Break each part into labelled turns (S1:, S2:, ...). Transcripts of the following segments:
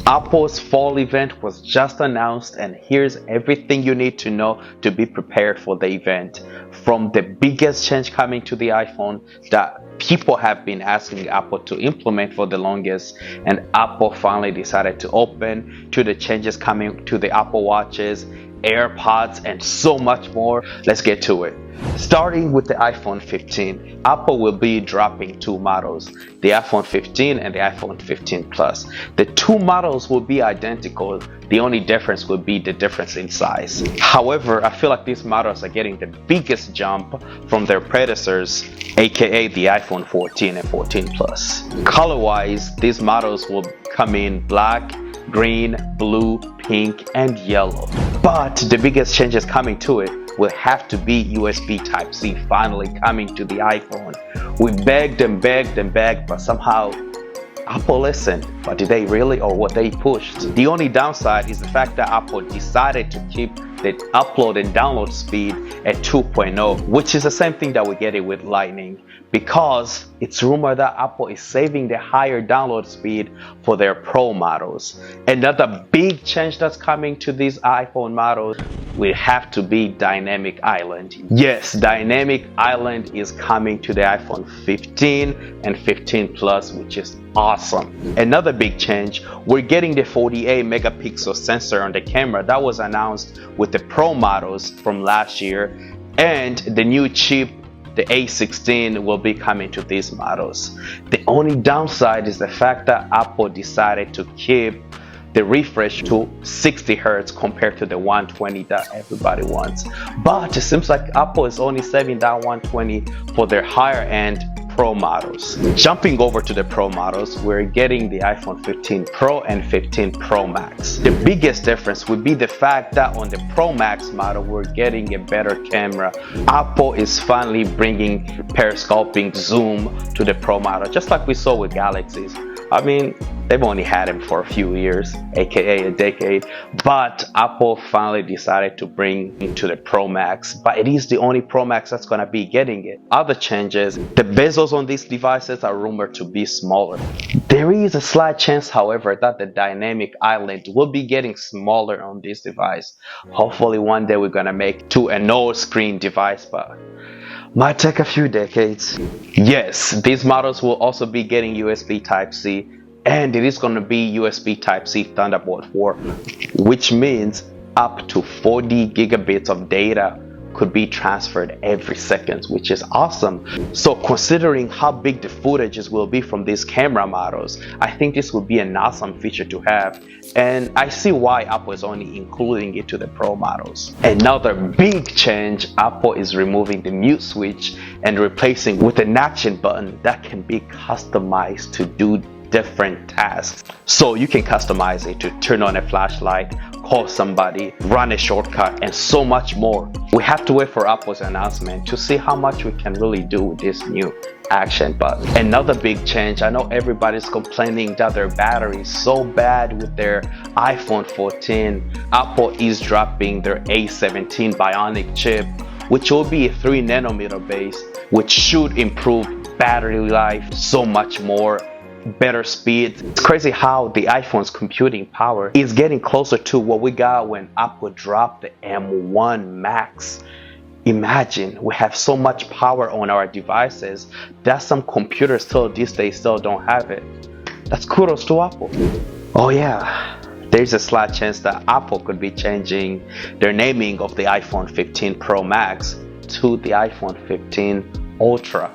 S1: Apple's fall event was just announced, and here's everything you need to know to be prepared for the event. From the biggest change coming to the iPhone that people have been asking Apple to implement for the longest, and Apple finally decided to open, to the changes coming to the Apple Watches, AirPods, and so much more. Let's get to it. Starting with the iPhone 15, Apple will be dropping two models, the iPhone 15 and the iPhone 15 Plus. The two models will be identical. The only difference will be the difference in size. However, I feel like these models are getting the biggest jump from their predecessors, aka the iPhone 14 and 14 Plus. Color-wise, these models will come in black, green, blue, pink, and yellow. But the biggest changes coming to it will have to be USB Type-C finally coming to the iPhone. We begged and begged and begged, but somehow Apple listened. But did they really, or what they pushed? The only downside is the fact that Apple decided to keep the upload and download speed at 2.0, which is the same thing that we get it with Lightning, because it's rumored that Apple is saving the higher download speed for their Pro models. Another big change that's coming to these iPhone models will have to be Dynamic Island. Yes, Dynamic Island is coming to the iPhone 15 and 15 Plus, which is awesome. Another big change, we're getting the 48 megapixel sensor on the camera that was announced with the Pro models from last year, and the new chip, the A16, will be coming to these models. The only downside is the fact that Apple decided to keep the refresh to 60 Hz compared to the 120 that everybody wants. But it seems like Apple is only saving that 120 for their higher end Pro models. Jumping over to the Pro models, we're getting the iPhone 15 Pro and 15 Pro Max. The biggest difference would be the fact that on the Pro Max model, we're getting a better camera. Apple is finally bringing periscoping zoom to the Pro model, just like we saw with Galaxies. I mean, they've only had him for a few years, aka a decade, but Apple finally decided to bring into the Pro Max, but it is the only Pro Max that's gonna be getting it. Other changes, the bezels on these devices are rumored to be smaller. There is a slight chance, however, that the Dynamic Island will be getting smaller on this device. Hopefully one day we're gonna make to an old screen device, but might take a few decades. Yes, these models will also be getting USB Type-C, and it is going to be USB Type-C Thunderbolt 4, which means up to 40 gigabits of data could be transferred every second, which is awesome. So considering how big the footages will be from these camera models, I think this would be an awesome feature to have, and I see why Apple is only including it to the Pro models. Another big change, Apple is removing the mute switch and replacing with an action button that can be customized to do different tasks. So you can customize it to turn on a flashlight, call somebody, run a shortcut, and so much more. We have to wait for Apple's announcement to see how much we can really do with this new action button. Another big change, I know everybody's complaining that their battery is so bad with their iPhone 14. Apple is dropping their A17 Bionic chip, which will be a 3 nanometer base, which should improve battery life so much more. Better speed. It's crazy how the iPhone's computing power is getting closer to what we got when Apple dropped the M1 Max. Imagine, we have so much power on our devices that some computers still these days still don't have it. That's kudos to Apple. Oh yeah, there's a slight chance that Apple could be changing their naming of the iPhone 15 Pro Max to the iPhone 15 Ultra.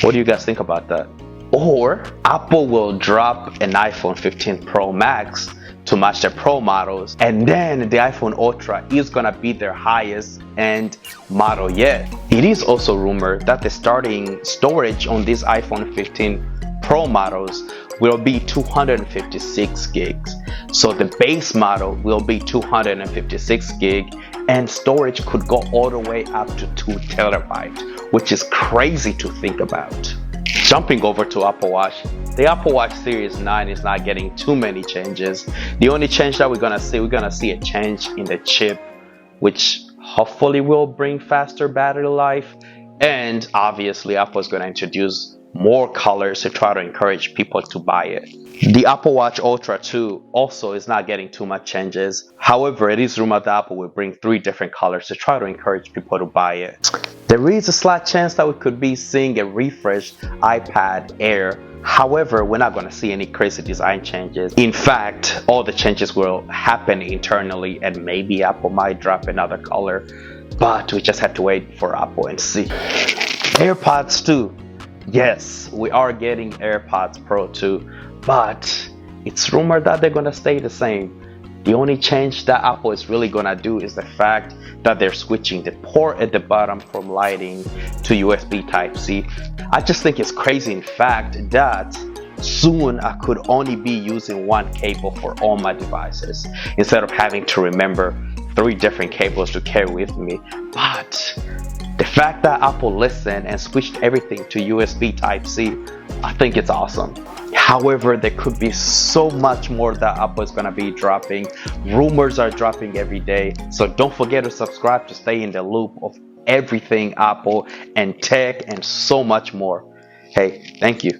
S1: What do you guys think about that? Or Apple will drop an iPhone 15 Pro Max to match the Pro models, and then the iPhone Ultra is gonna be their highest end model yet. It is also rumored that the starting storage on these iPhone 15 Pro models will be 256 gigs. So the base model will be 256 gig, and storage could go all the way up to 2 terabytes, which is crazy to think about. Jumping over to Apple Watch, the Apple Watch Series 9 is not getting too many changes. The only change that we're gonna see a change in the chip, which hopefully will bring faster battery life, and obviously Apple is gonna introduce more colors to try to encourage people to buy it. The Apple Watch Ultra 2 also is not getting too much changes. However, it is rumored that Apple will bring 3 different colors to try to encourage people to buy it. There is a slight chance that we could be seeing a refreshed iPad Air. However, we're not going to see any crazy design changes. In fact, all the changes will happen internally, and maybe Apple might drop another color, but we just have to wait for Apple and see. AirPods 2. Yes, we are getting AirPods Pro 2, but it's rumored that they're going to stay the same. The only change that Apple is really going to do is the fact that they're switching the port at the bottom from Lightning to USB Type-C. I just think it's crazy, in fact, that soon I could only be using one cable for all my devices instead of having to remember 3 different cables to carry with me. But the fact that Apple listened and switched everything to USB Type-C, I think it's awesome. However, there could be so much more that Apple is going to be dropping. Rumors are dropping every day. So don't forget to subscribe to stay in the loop of everything Apple and tech and so much more. Hey, thank you.